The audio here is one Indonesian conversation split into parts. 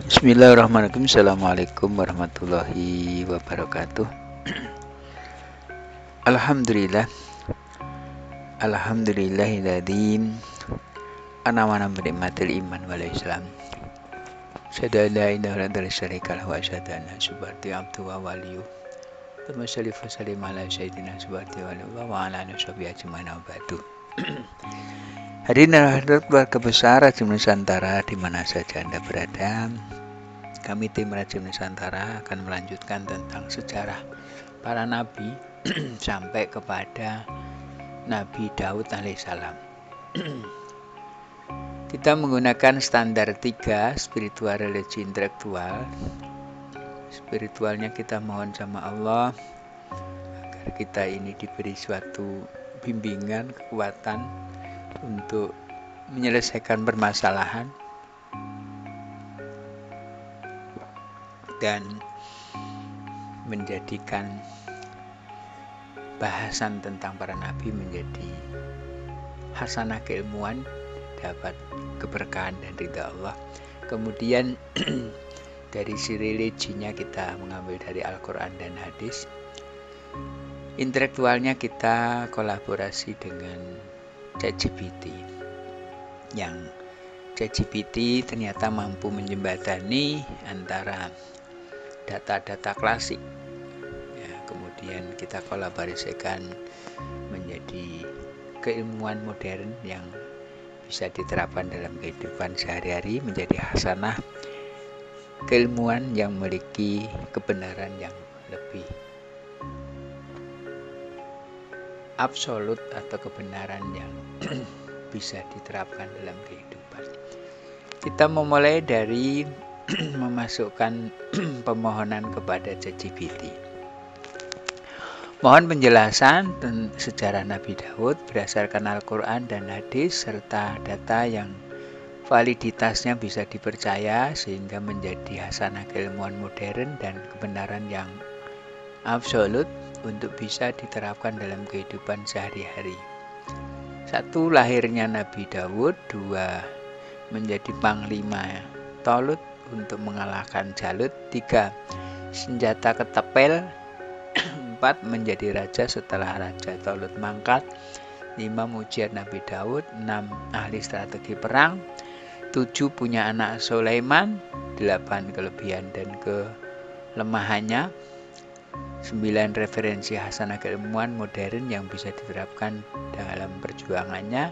Bismillahirrahmanirrahim. Assalamualaikum warahmatullahi wabarakatuh. Alhamdulillah. Alhamdulillahilladzi an'ama binikmatil iman wal islam. Syada la ilaha illallah syarikalah wa syada anna subhati abdu wa waliyu. Thumma sholli wa sallim ala sayyidina subhati wa ala alihi washabihi ajmain wa ba'du. Hadirin dan hadirat keluarga besar Rajim Nusantara di mana saja Anda berada. Kami tim Rajim Nusantara akan melanjutkan tentang sejarah para nabi sampai kepada Nabi Daud alaihissalam. Kita menggunakan standar 3, spiritual, religi, intelektual. Spiritualnya kita mohon sama Allah agar kita ini diberi suatu bimbingan, kekuatan untuk menyelesaikan permasalahan dan menjadikan bahasan tentang para nabi menjadi hasanah keilmuan, dapat keberkahan dan ridha Allah. Kemudian dari si religinya kita mengambil dari Al-Quran dan hadis. Intelektualnya kita kolaborasi dengan ChatGPT, yang ChatGPT ternyata mampu menjembatani antara data-data klasik, ya, kemudian kita kolaborasikan menjadi keilmuan modern yang bisa diterapkan dalam kehidupan sehari-hari, menjadi hasanah keilmuan yang memiliki kebenaran yang lebih absolut atau kebenaran yang bisa diterapkan dalam kehidupan. Kita memulai dari memasukkan pemohonan kepada ChatGPT. Mohon penjelasan tentang sejarah Nabi Daud berdasarkan Al-Quran dan hadis serta data yang validitasnya bisa dipercaya sehingga menjadi hasanah keilmuan modern dan kebenaran yang absolut untuk bisa diterapkan dalam kehidupan sehari-hari. 1. Lahirnya Nabi Daud. 2. Menjadi panglima Talut untuk mengalahkan Jalut. 3. Senjata ketepel. 4. Menjadi raja setelah Raja Talut mangkat. 5. Mujizat Nabi Daud. 6. Ahli strategi perang. 7. Punya anak Sulaiman. 8. Kelebihan dan kelemahannya. 9. Referensi hasanah keilmuan modern yang bisa diterapkan dalam perjuangannya.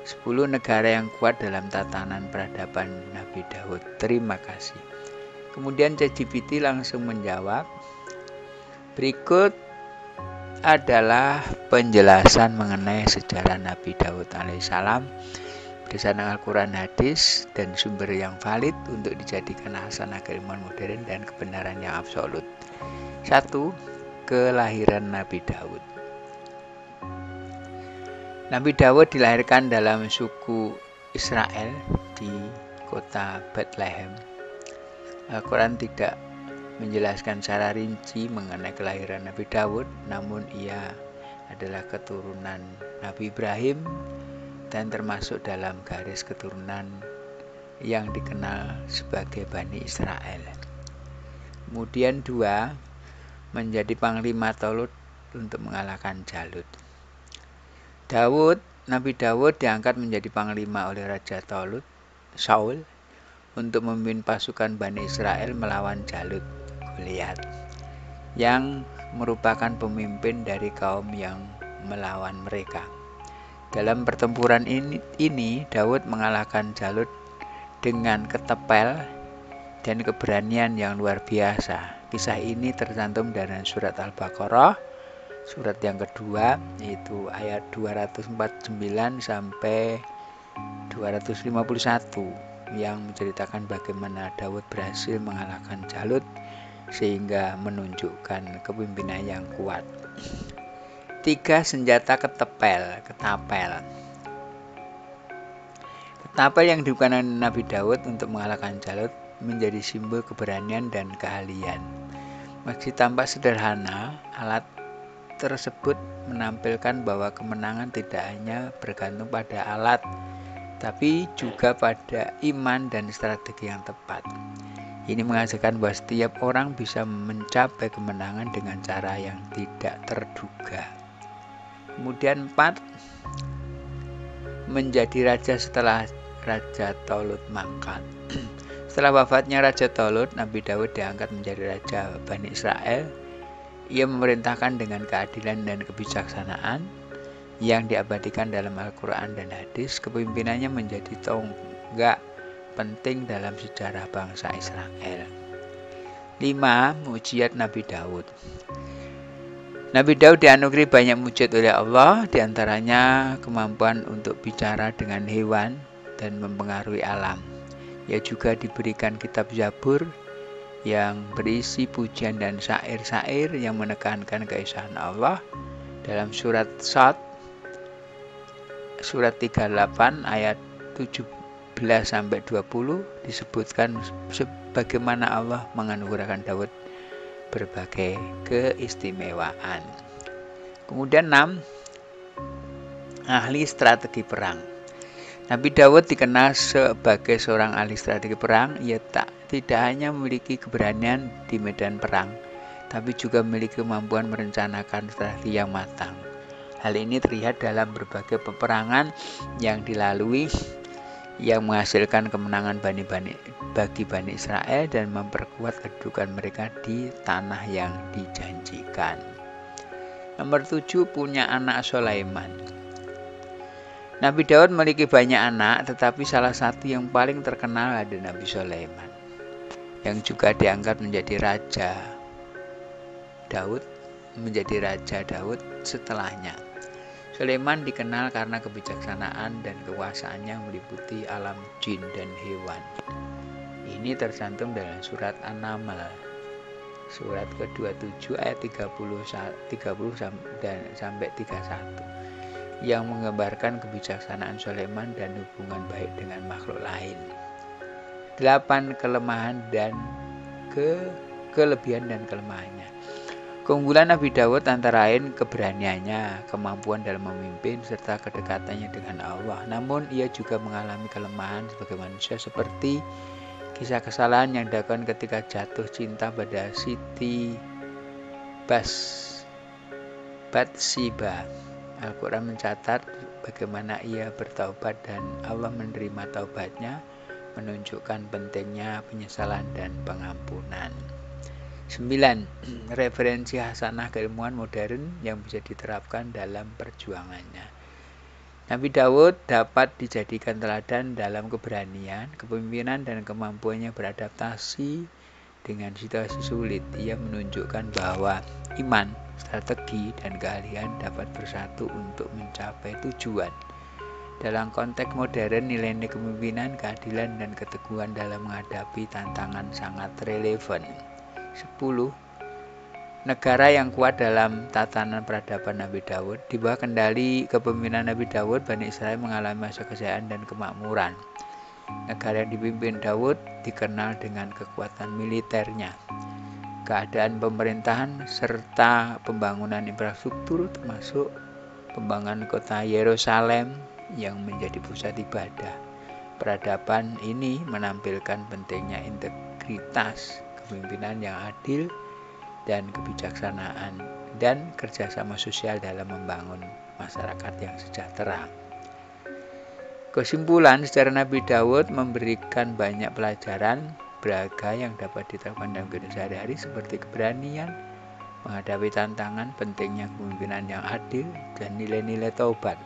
10. Negara yang kuat dalam tatanan peradaban Nabi Daud. Terima kasih. Kemudian ChatGPT langsung menjawab. Berikut adalah penjelasan mengenai sejarah Nabi Daud alaihissalam berdasarkan Al-Quran, hadis, dan sumber yang valid untuk dijadikan hasanah keilmuan modern dan kebenaran yang absolut. 1. Kelahiran Nabi Daud. Nabi Daud dilahirkan dalam suku Israel di kota Bethlehem. Al-Quran tidak menjelaskan secara rinci mengenai kelahiran Nabi Daud, namun ia adalah keturunan Nabi Ibrahim dan termasuk dalam garis keturunan yang dikenal sebagai Bani Israel. Kemudian 2. Menjadi panglima Talut untuk mengalahkan Jalut. Nabi Daud diangkat menjadi panglima oleh Raja Talut, Saul, untuk memimpin pasukan Bani Israel melawan Jalut, Goliat, yang merupakan pemimpin dari kaum yang melawan mereka. Dalam pertempuran ini Daud mengalahkan Jalut dengan ketepel dan keberanian yang luar biasa. Kisah ini tercantum dalam surat Al-Baqarah, surat yang kedua, yaitu ayat 249 sampai 251, yang menceritakan bagaimana Daud berhasil mengalahkan Jalut sehingga menunjukkan kepemimpinan yang kuat. 3. Senjata ketapel. Ketapel yang digunakan Nabi Daud untuk mengalahkan Jalut menjadi simbol keberanian dan keahlian. Meski tampak sederhana, alat tersebut menampilkan bahwa kemenangan tidak hanya bergantung pada alat tapi juga pada iman dan strategi yang tepat. Ini mengajarkan bahwa setiap orang bisa mencapai kemenangan dengan cara yang tidak terduga. Kemudian 4, menjadi raja setelah Raja Talut mangkat. Setelah wafatnya Raja Talut, Nabi Daud diangkat menjadi Raja Bani Israel. Ia memerintahkan dengan keadilan dan kebijaksanaan yang diabadikan dalam Al-Quran dan hadis. Kepemimpinannya menjadi tonggak penting dalam sejarah bangsa Israel. 5. Mujizat Nabi Daud. Nabi Daud dianugerahi banyak mujizat oleh Allah, diantaranya kemampuan untuk bicara dengan hewan dan mempengaruhi alam. Ia juga diberikan kitab Zabur yang berisi pujian dan syair-syair yang menekankan keesaan Allah. Dalam surat Sad, surat 38 ayat 17-20 disebutkan sebagaimana Allah menganugerahkan Daud berbagai keistimewaan. Kemudian 6, ahli strategi perang. Nabi Daud dikenal sebagai seorang ahli strategi perang. Ia tidak hanya memiliki keberanian di medan perang, tapi juga memiliki kemampuan merencanakan strategi yang matang. Hal ini terlihat dalam berbagai peperangan yang dilalui yang menghasilkan kemenangan bagi Bani Israel dan memperkuat kedudukan mereka di tanah yang dijanjikan. Nomor 7, punya anak Sulaiman. Nabi Daud memiliki banyak anak, tetapi salah satu yang paling terkenal adalah Nabi Sulaiman, yang juga diangkat menjadi Raja Daud setelahnya. Sulaiman dikenal karena kebijaksanaan dan kekuasaannya meliputi alam jin dan hewan. Ini tercantum dalam surat An-Naml, surat ke-27 ayat 30 sampai 31. Yang menggambarkan kebijaksanaan Sulaiman dan hubungan baik dengan makhluk lain. 8, kelemahan dan kelebihan dan kelemahannya. Keunggulan Nabi Daud antara lain keberaniannya, kemampuan dalam memimpin, serta kedekatannya dengan Allah. Namun ia juga mengalami kelemahan sebagai manusia, seperti kisah kesalahan yang dilakukan ketika jatuh cinta pada Siti Bathsheba. Al-Quran mencatat bagaimana ia bertaubat dan Allah menerima taubatnya, menunjukkan pentingnya penyesalan dan pengampunan. 9. Referensi hasanah keilmuan modern yang bisa diterapkan dalam perjuangannya. Nabi Daud dapat dijadikan teladan dalam keberanian, kepemimpinan, dan kemampuannya beradaptasi dengan situasi sulit. Ia menunjukkan bahwa iman, strategi, dan keahlian dapat bersatu untuk mencapai tujuan. Dalam konteks modern, nilai-nilai kepemimpinan, keadilan, dan keteguhan dalam menghadapi tantangan sangat relevan. 10. Negara yang kuat dalam tatanan peradaban Nabi Daud. Di bawah kendali kepemimpinan Nabi Daud, Bani Israel mengalami masa kejayaan dan kemakmuran. Negara yang dipimpin Daud dikenal dengan kekuatan militernya, keadaan pemerintahan, serta pembangunan infrastruktur, termasuk pembangunan kota Yerusalem yang menjadi pusat ibadah. Peradaban ini menampilkan pentingnya integritas, kepemimpinan yang adil, dan kebijaksanaan, dan kerjasama sosial dalam membangun masyarakat yang sejahtera. Kesimpulan, sejarah Nabi Daud memberikan banyak pelajaran berharga yang dapat diterapkan dalam kehidupan sehari-hari, seperti keberanian menghadapi tantangan, pentingnya kepemimpinan yang adil, dan nilai-nilai taubat.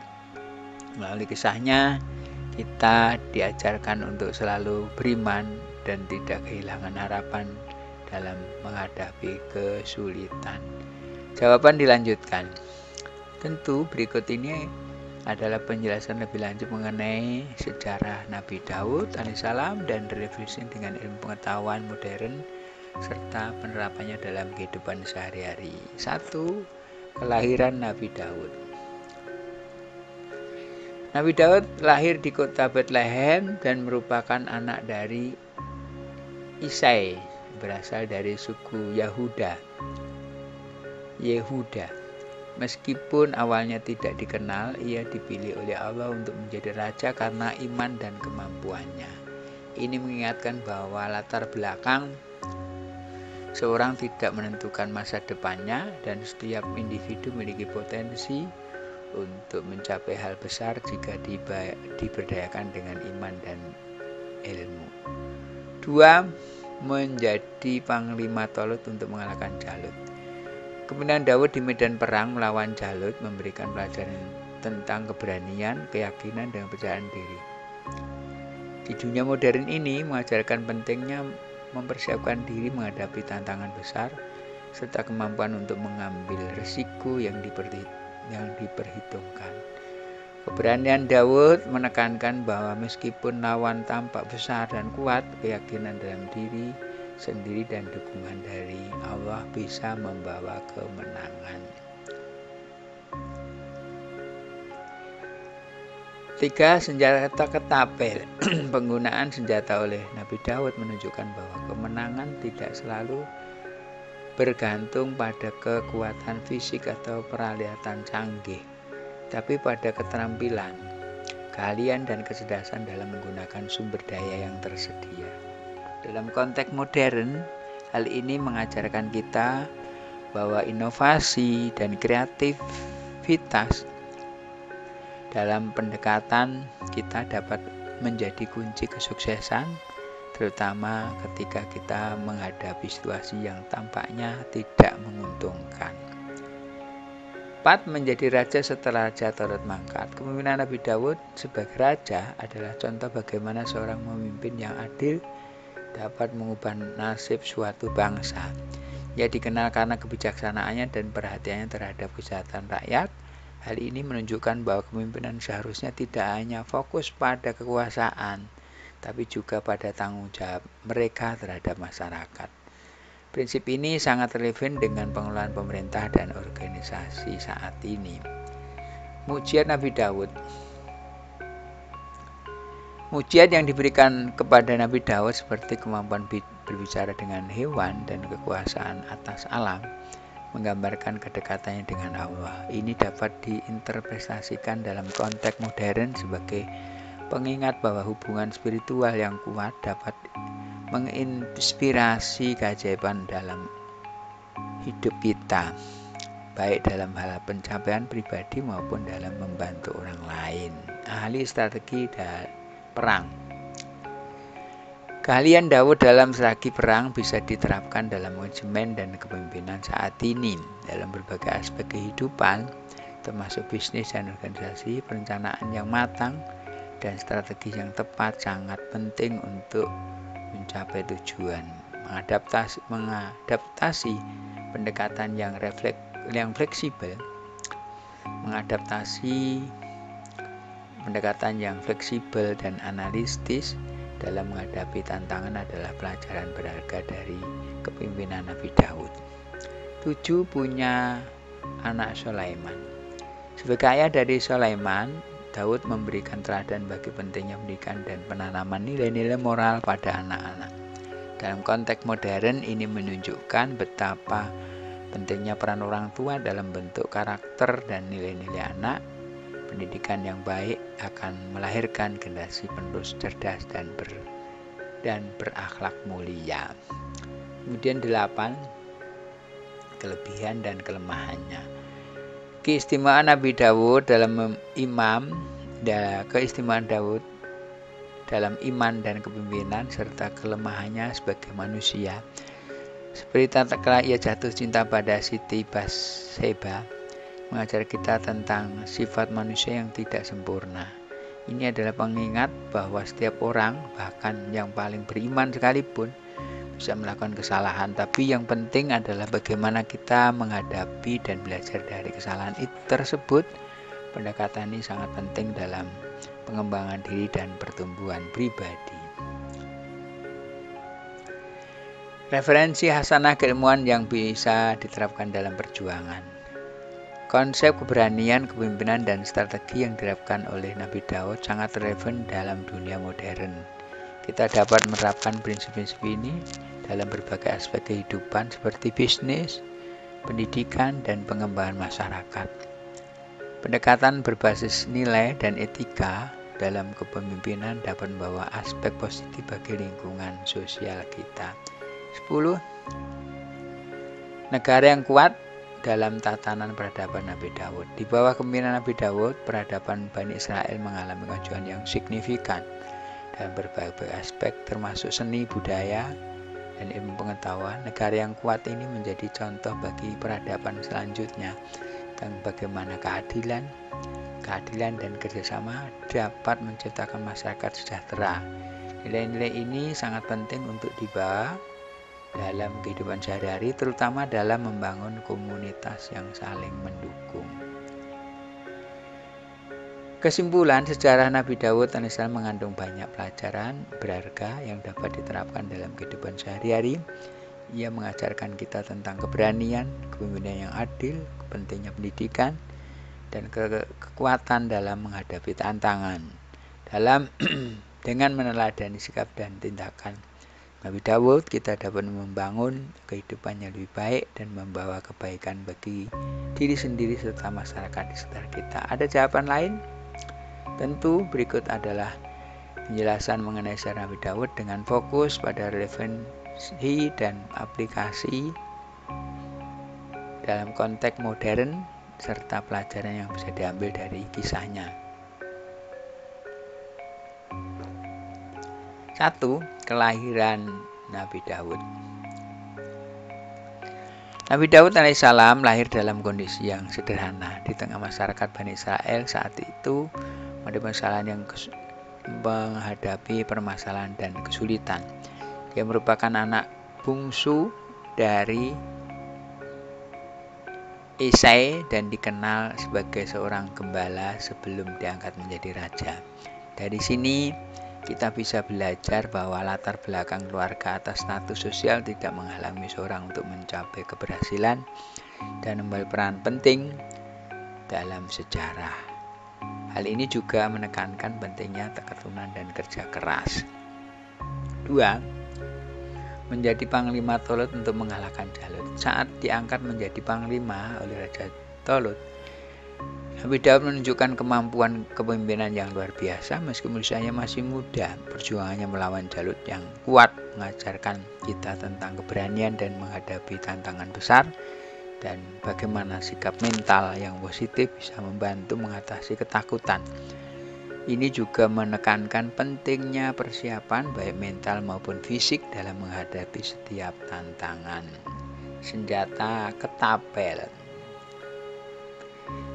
Melalui kisahnya, kita diajarkan untuk selalu beriman dan tidak kehilangan harapan dalam menghadapi kesulitan. Jawaban dilanjutkan. Tentu berikut ini adalah penjelasan lebih lanjut mengenai sejarah Nabi Daud alaihissalam dan revisi dengan ilmu pengetahuan modern serta penerapannya dalam kehidupan sehari-hari. 1. Kelahiran Nabi Daud. Nabi Daud lahir di kota Bethlehem dan merupakan anak dari Isai, berasal dari suku Yehuda. Meskipun awalnya tidak dikenal, ia dipilih oleh Allah untuk menjadi raja karena iman dan kemampuannya. Ini mengingatkan bahwa latar belakang seorang tidak menentukan masa depannya, dan setiap individu memiliki potensi untuk mencapai hal besar jika diberdayakan dengan iman dan ilmu. 2. Menjadi panglima Talut untuk mengalahkan Jalut. Kepemimpinan Daud di medan perang melawan Jalut memberikan pelajaran tentang keberanian, keyakinan, dan kepercayaan diri. Di dunia modern ini mengajarkan pentingnya mempersiapkan diri menghadapi tantangan besar serta kemampuan untuk mengambil risiko yang diperhitungkan. Keberanian Daud menekankan bahwa meskipun lawan tampak besar dan kuat, keyakinan dalam diri sendiri dan dukungan dari Allah bisa membawa kemenangan. 3. Senjata ketapel. Penggunaan senjata oleh Nabi Daud menunjukkan bahwa kemenangan tidak selalu bergantung pada kekuatan fisik atau peralatan canggih, tapi pada keterampilan, keahlian, dan kecerdasan dalam menggunakan sumber daya yang tersedia. Dalam konteks modern, hal ini mengajarkan kita bahwa inovasi dan kreativitas dalam pendekatan kita dapat menjadi kunci kesuksesan, terutama ketika kita menghadapi situasi yang tampaknya tidak menguntungkan. 4. Menjadi raja setelah Raja Talut mangkat. Kepemimpinan Nabi Daud sebagai raja adalah contoh bagaimana seorang pemimpin yang adil dapat mengubah nasib suatu bangsa. Ia dikenal karena kebijaksanaannya dan perhatiannya terhadap kesejahteraan rakyat. Hal ini menunjukkan bahwa kepemimpinan seharusnya tidak hanya fokus pada kekuasaan, tapi juga pada tanggung jawab mereka terhadap masyarakat. Prinsip ini sangat relevan dengan pengelolaan pemerintah dan organisasi saat ini. Mujizat Nabi Daud. Mujizat yang diberikan kepada Nabi Daud seperti kemampuan berbicara dengan hewan dan kekuasaan atas alam menggambarkan kedekatannya dengan Allah. Ini dapat diinterpretasikan dalam konteks modern sebagai pengingat bahwa hubungan spiritual yang kuat dapat menginspirasi keajaiban dalam hidup kita, baik dalam hal pencapaian pribadi maupun dalam membantu orang lain. Ahli strategi dan perang. Keahlian Daud dalam strategi perang bisa diterapkan dalam manajemen dan kepemimpinan saat ini. Dalam berbagai aspek kehidupan, termasuk bisnis dan organisasi, perencanaan yang matang dan strategi yang tepat sangat penting untuk mencapai tujuan. Mengadaptasi pendekatan yang fleksibel, dan analitis dalam menghadapi tantangan adalah pelajaran berharga dari kepemimpinan Nabi Daud. 7. Punya anak Sulaiman. Sebagai ayah dari Sulaiman, Daud memberikan teladan bagi pentingnya pendidikan dan penanaman nilai-nilai moral pada anak-anak. Dalam konteks modern, ini menunjukkan betapa pentingnya peran orang tua dalam bentuk karakter dan nilai-nilai anak. Pendidikan yang baik akan melahirkan generasi penerus cerdas dan berakhlak mulia. Kemudian 8. Kelebihan dan kelemahannya. Keistimewaan Nabi Daud dalam keistimewaan Daud dalam iman dan kepemimpinan serta kelemahannya sebagai manusia. Seperti tatkala ia jatuh cinta pada Siti Batseba, mengajar kita tentang sifat manusia yang tidak sempurna. Ini adalah pengingat bahwa setiap orang, bahkan yang paling beriman sekalipun, bisa melakukan kesalahan. Tapi yang penting adalah bagaimana kita menghadapi dan belajar dari kesalahan tersebut. Pendekatan ini sangat penting dalam pengembangan diri dan pertumbuhan pribadi. Referensi hasanah keilmuan yang bisa diterapkan dalam perjuangan. Konsep keberanian, kepemimpinan, dan strategi yang diterapkan oleh Nabi Daud sangat relevan dalam dunia modern. Kita dapat menerapkan prinsip-prinsip ini dalam berbagai aspek kehidupan seperti bisnis, pendidikan, dan pengembangan masyarakat. Pendekatan berbasis nilai dan etika dalam kepemimpinan dapat membawa aspek positif bagi lingkungan sosial kita. 10. Negara yang kuat dalam tatanan peradaban Nabi Daud. Di bawah kepemimpinan Nabi Daud, peradaban Bani Israel mengalami kemajuan yang signifikan dalam berbagai aspek termasuk seni, budaya, dan ilmu pengetahuan. Negara yang kuat ini menjadi contoh bagi peradaban selanjutnya tentang bagaimana keadilan dan kerjasama dapat menciptakan masyarakat sejahtera. Nilai-nilai ini sangat penting untuk dibawa dalam kehidupan sehari-hari, terutama dalam membangun komunitas yang saling mendukung. Kesimpulan, sejarah Nabi Daud AS mengandung banyak pelajaran berharga yang dapat diterapkan dalam kehidupan sehari-hari. Ia mengajarkan kita tentang keberanian, kepemimpinan yang adil, pentingnya pendidikan, dan kekuatan dalam menghadapi tantangan. Dengan meneladani sikap dan tindakan Nabi Daud, kita dapat membangun kehidupan yang lebih baik dan membawa kebaikan bagi diri sendiri serta masyarakat di sekitar kita. Ada jawaban lain? Tentu berikut adalah penjelasan mengenai sejarah Nabi Daud dengan fokus pada relevansi dan aplikasi dalam konteks modern serta pelajaran yang bisa diambil dari kisahnya. 1. Kelahiran Nabi Daud. Nabi Daud alaihissalam lahir dalam kondisi yang sederhana di tengah masyarakat Bani Israel saat itu menghadapi permasalahan dan kesulitan. Dia merupakan anak bungsu dari Isai dan dikenal sebagai seorang gembala sebelum diangkat menjadi raja. Dari sini kita bisa belajar bahwa latar belakang keluarga atas status sosial tidak menghalangi seorang untuk mencapai keberhasilan dan mengambil peran penting dalam sejarah. Hal ini juga menekankan pentingnya keturunan dan kerja keras. 2. Menjadi panglima Tolut untuk mengalahkan Jalut. Saat diangkat menjadi panglima oleh Raja Tolut, Nabi Daud menunjukkan kemampuan kepemimpinan yang luar biasa meskipun usianya masih muda. Perjuangannya melawan Jalut yang kuat mengajarkan kita tentang keberanian dan menghadapi tantangan besar, dan bagaimana sikap mental yang positif bisa membantu mengatasi ketakutan. Ini juga menekankan pentingnya persiapan baik mental maupun fisik dalam menghadapi setiap tantangan. Senjata ketapel.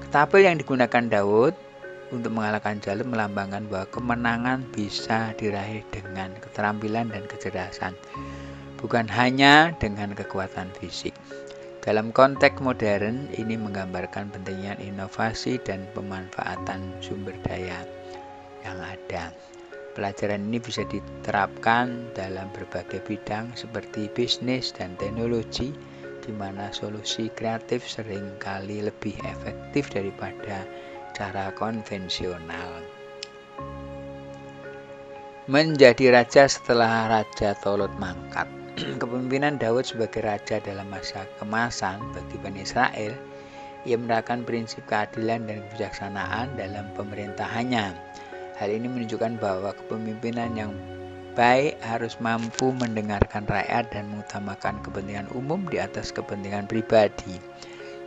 Ketapel yang digunakan Daud untuk mengalahkan Jalut melambangkan bahwa kemenangan bisa diraih dengan keterampilan dan kecerdasan, bukan hanya dengan kekuatan fisik. Dalam konteks modern, ini menggambarkan pentingnya inovasi dan pemanfaatan sumber daya yang ada. Pelajaran ini bisa diterapkan dalam berbagai bidang seperti bisnis dan teknologi, di mana solusi kreatif seringkali lebih efektif daripada cara konvensional. Menjadi raja setelah Raja Tolut mangkat. Kepemimpinan Daud sebagai raja dalam masa kemasan bagi Bani Israel, ia menerapkan prinsip keadilan dan kebijaksanaan dalam pemerintahannya. Hal ini menunjukkan bahwa kepemimpinan yang baik harus mampu mendengarkan rakyat dan mengutamakan kepentingan umum di atas kepentingan pribadi.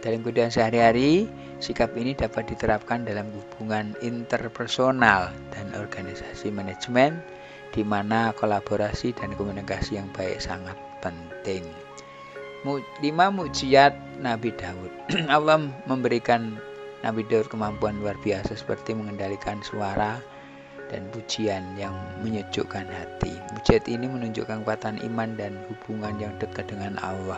Dalam kehidupan sehari-hari, sikap ini dapat diterapkan dalam hubungan interpersonal dan organisasi manajemen, di mana kolaborasi dan komunikasi yang baik sangat penting. 5. Mukjizat Nabi Daud. Allah memberikan Nabi Daud kemampuan luar biasa seperti mengendalikan suara dan pujian yang menyejukkan hati. Mukjizat ini menunjukkan kekuatan iman dan hubungan yang dekat dengan Allah.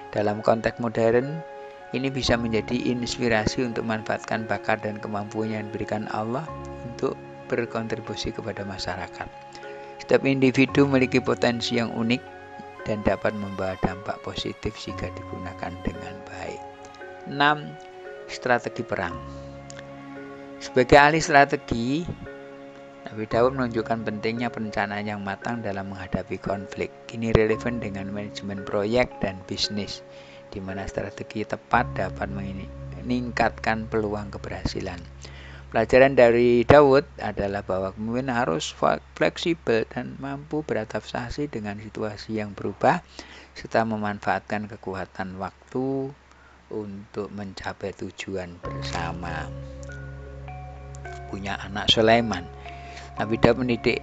Dalam konteks modern, ini bisa menjadi inspirasi untuk memanfaatkan bakat dan kemampuan yang diberikan Allah untuk berkontribusi kepada masyarakat. Setiap individu memiliki potensi yang unik dan dapat membawa dampak positif jika digunakan dengan baik. 6. Strategi perang. Sebagai ahli strategi, Nabi Daud menunjukkan pentingnya perencanaan yang matang dalam menghadapi konflik. Ini relevan dengan manajemen proyek dan bisnis, di mana strategi tepat dapat meningkatkan peluang keberhasilan. Pelajaran dari Daud adalah bahwa pemimpin harus fleksibel dan mampu beradaptasi dengan situasi yang berubah, serta memanfaatkan kekuatan waktu untuk mencapai tujuan bersama. Punya anak Sulaiman. Nabi Daud mendidik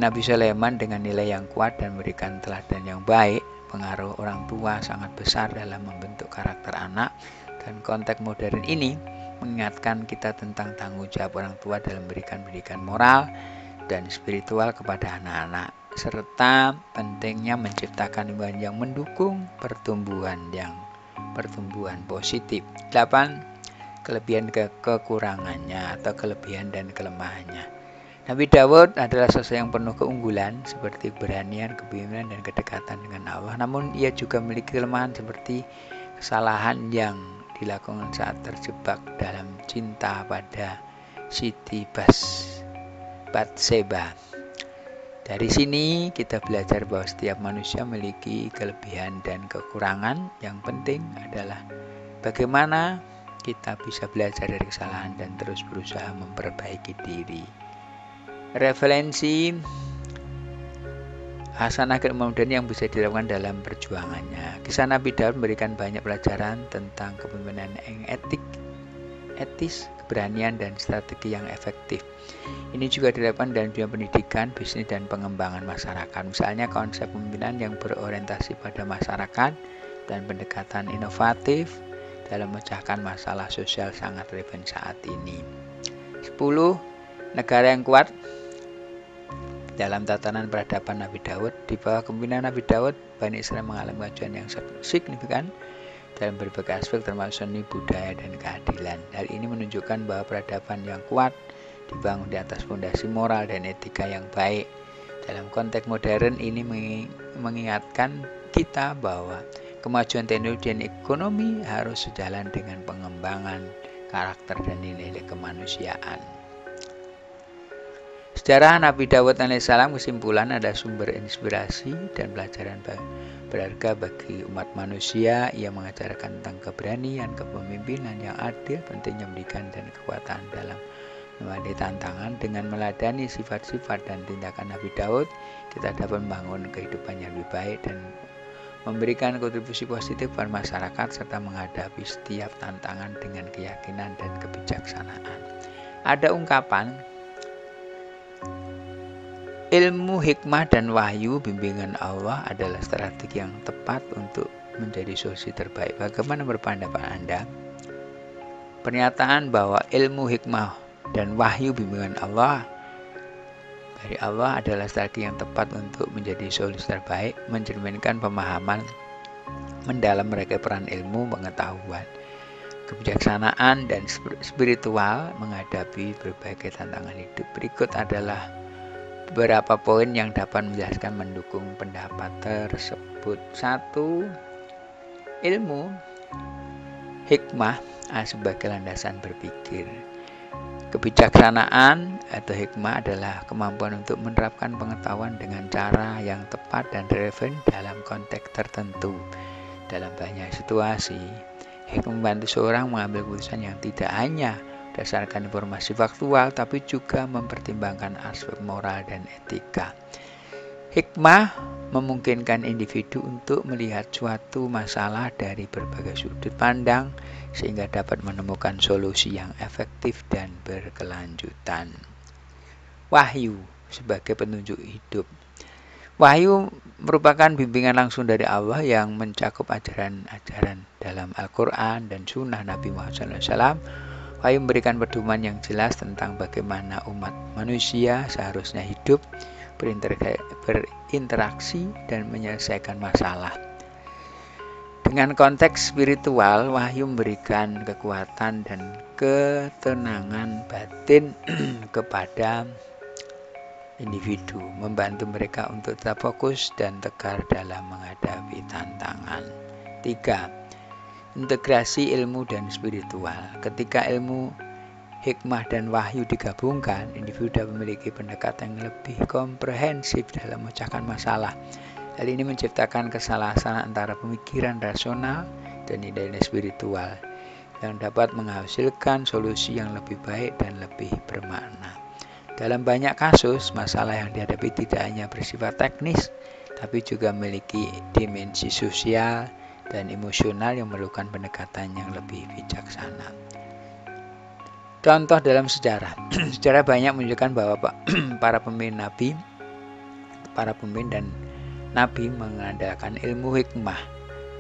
Nabi Sulaiman dengan nilai yang kuat dan memberikan teladan yang baik. Pengaruh orang tua sangat besar dalam membentuk karakter anak, dan konteks modern ini mengingatkan kita tentang tanggung jawab orang tua dalam memberikan pendidikan moral dan spiritual kepada anak-anak, serta pentingnya menciptakan lingkungan yang mendukung pertumbuhan positif. 8. Kelebihan kekurangannya atau kelebihan dan kelemahannya. Nabi Daud adalah sosok yang penuh keunggulan seperti keberanian, kepemimpinan, dan kedekatan dengan Allah. Namun ia juga memiliki kelemahan seperti kesalahan yang dilakukan saat terjebak dalam cinta pada Siti Batseba. Dari sini kita belajar bahwa setiap manusia memiliki kelebihan dan kekurangan. Yang penting adalah bagaimana kita bisa belajar dari kesalahan dan terus berusaha memperbaiki diri. Referensi hasanah keilmuan yang bisa dilakukan dalam perjuangannya. Kisah Nabi Daud memberikan banyak pelajaran tentang kepemimpinan yang etis, keberanian, dan strategi yang efektif. Ini juga dilakukan dalam dunia pendidikan, bisnis, dan pengembangan masyarakat. Misalnya konsep kepemimpinan yang berorientasi pada masyarakat dan pendekatan inovatif dalam memecahkan masalah sosial sangat relevan saat ini. 10. Negara yang kuat. Dalam tatanan peradaban Nabi Daud, di bawah kepemimpinan Nabi Daud, Bani Israel mengalami kemajuan yang signifikan dalam berbagai aspek termasuk seni, budaya, dan keadilan. Hal ini menunjukkan bahwa peradaban yang kuat dibangun di atas fondasi moral dan etika yang baik. Dalam konteks modern ini mengingatkan kita bahwa kemajuan teknologi dan ekonomi harus sejalan dengan pengembangan karakter dan nilai kemanusiaan. Sejarah Nabi Daud alaihissalam kesimpulan ada sumber inspirasi dan pelajaran berharga bagi umat manusia. Ia mengajarkan tentang keberanian, kepemimpinan yang adil, pentingnya pendidikan dan kekuatan dalam menghadapi tantangan. Dengan meladani sifat-sifat dan tindakan Nabi Daud, kita dapat membangun kehidupan yang lebih baik dan memberikan kontribusi positif pada masyarakat serta menghadapi setiap tantangan dengan keyakinan dan kebijaksanaan. Ada ungkapan, ilmu, hikmah, dan wahyu bimbingan Allah adalah strategi yang tepat untuk menjadi solusi terbaik. Bagaimana berpendapat Anda? Pernyataan bahwa ilmu, hikmah, dan wahyu bimbingan Allah dari Allah adalah strategi yang tepat untuk menjadi solusi terbaik, mencerminkan pemahaman mendalam mereka peran ilmu, pengetahuan, kebijaksanaan, dan spiritual menghadapi berbagai tantangan hidup. Berikut adalah beberapa poin yang dapat menjelaskan mendukung pendapat tersebut. 1. Ilmu, hikmah sebagai landasan berpikir. Kebijaksanaan atau hikmah adalah kemampuan untuk menerapkan pengetahuan dengan cara yang tepat dan relevan dalam konteks tertentu. Dalam banyak situasi, hikmah membantu seorang mengambil keputusan yang tidak hanya berdasarkan informasi faktual, tapi juga mempertimbangkan aspek moral dan etika. Hikmah memungkinkan individu untuk melihat suatu masalah dari berbagai sudut pandang, sehingga dapat menemukan solusi yang efektif dan berkelanjutan. Wahyu sebagai petunjuk hidup. Wahyu merupakan bimbingan langsung dari Allah yang mencakup ajaran-ajaran dalam Al-Quran dan Sunnah Nabi Muhammad SAW. Wahyu memberikan pedoman yang jelas tentang bagaimana umat manusia seharusnya hidup, berinteraksi, dan menyelesaikan masalah. Dengan konteks spiritual, wahyu memberikan kekuatan dan ketenangan batin kepada individu, membantu mereka untuk tetap fokus dan tegar dalam menghadapi tantangan. 3. Integrasi ilmu dan spiritual. Ketika ilmu, hikmah, dan wahyu digabungkan, individu dapat memiliki pendekatan yang lebih komprehensif dalam memecahkan masalah. Hal ini menciptakan kesalahan antara pemikiran rasional dan nilai-nilai spiritual yang dapat menghasilkan solusi yang lebih baik dan lebih bermakna. Dalam banyak kasus, masalah yang dihadapi tidak hanya bersifat teknis, tapi juga memiliki dimensi sosial dan emosional yang memerlukan pendekatan yang lebih bijaksana. Contoh dalam sejarah. Sejarah banyak menunjukkan bahwa para pemimpin dan nabi mengandalkan ilmu hikmah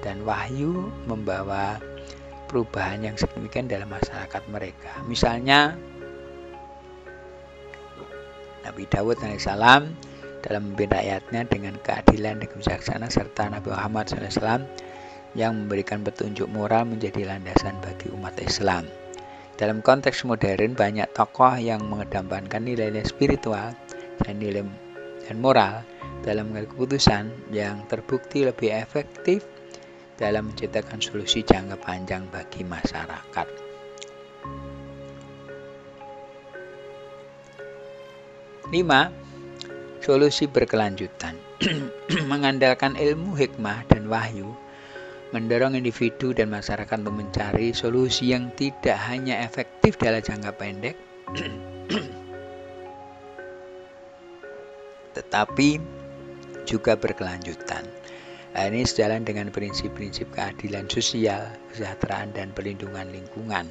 dan wahyu membawa perubahan yang signifikan dalam masyarakat mereka. Misalnya Nabi Daud alaihissalam dalam memimpin rakyatnya dengan keadilan dan kebijaksanaan, serta Nabi Muhammad SAW yang memberikan petunjuk moral menjadi landasan bagi umat Islam. Dalam konteks modern, banyak tokoh yang mengedepankan nilai-nilai spiritual dan nilai dan moral dalam mengambil keputusan yang terbukti lebih efektif dalam menciptakan solusi jangka panjang bagi masyarakat. 5. Solusi berkelanjutan. Mengandalkan ilmu hikmah dan wahyu mendorong individu dan masyarakat untuk mencari solusi yang tidak hanya efektif dalam jangka pendek tetapi juga berkelanjutan. Ini sejalan dengan prinsip-prinsip keadilan sosial, kesejahteraan, dan perlindungan lingkungan.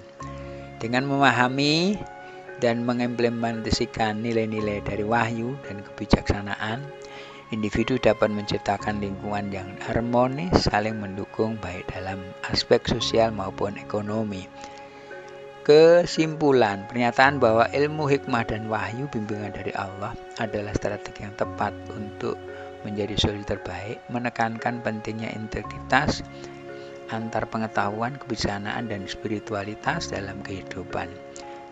Dengan memahami dan mengimplementasikan nilai-nilai dari wahyu dan kebijaksanaan, individu dapat menciptakan lingkungan yang harmonis, saling mendukung baik dalam aspek sosial maupun ekonomi. Kesimpulan, pernyataan bahwa ilmu hikmah dan wahyu bimbingan dari Allah adalah strategi yang tepat untuk menjadi solusi terbaik, menekankan pentingnya integritas antar pengetahuan, kebijaksanaan, dan spiritualitas dalam kehidupan.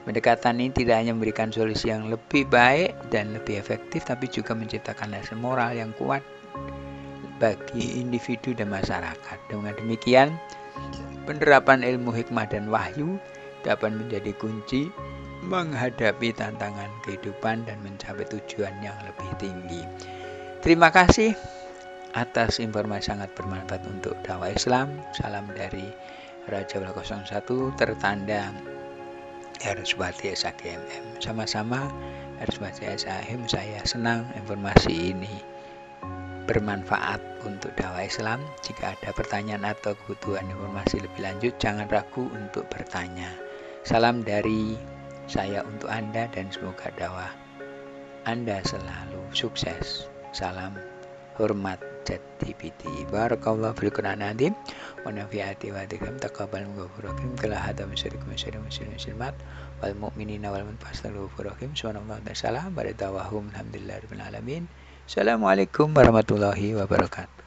Pendekatan ini tidak hanya memberikan solusi yang lebih baik dan lebih efektif, tapi juga menciptakan dasar moral yang kuat bagi individu dan masyarakat. Dengan demikian, penerapan ilmu hikmah dan wahyu dapat menjadi kunci menghadapi tantangan kehidupan dan mencapai tujuan yang lebih tinggi. Terima kasih atas informasi sangat bermanfaat untuk dakwah Islam. Salam dari Raja 01 tertanda Herswati SHGMM. Sama-sama Herswati SHGMM, saya senang informasi ini bermanfaat untuk dakwah Islam. Jika ada pertanyaan atau kebutuhan informasi lebih lanjut, jangan ragu untuk bertanya. Salam dari saya untuk Anda dan semoga dakwah Anda selalu sukses. Salam hormat JadTPT. Barakallahu fil Qur'an azim wa nafi'ati wa tikam taqabbal mughfirahim kala hada musyrikum muslimat wal mu'minina wal mu'minat subhanallah wa salam wa dawahum alhamdulillahirabbil alamin. Assalamualaikum warahmatullahi wabarakatuh.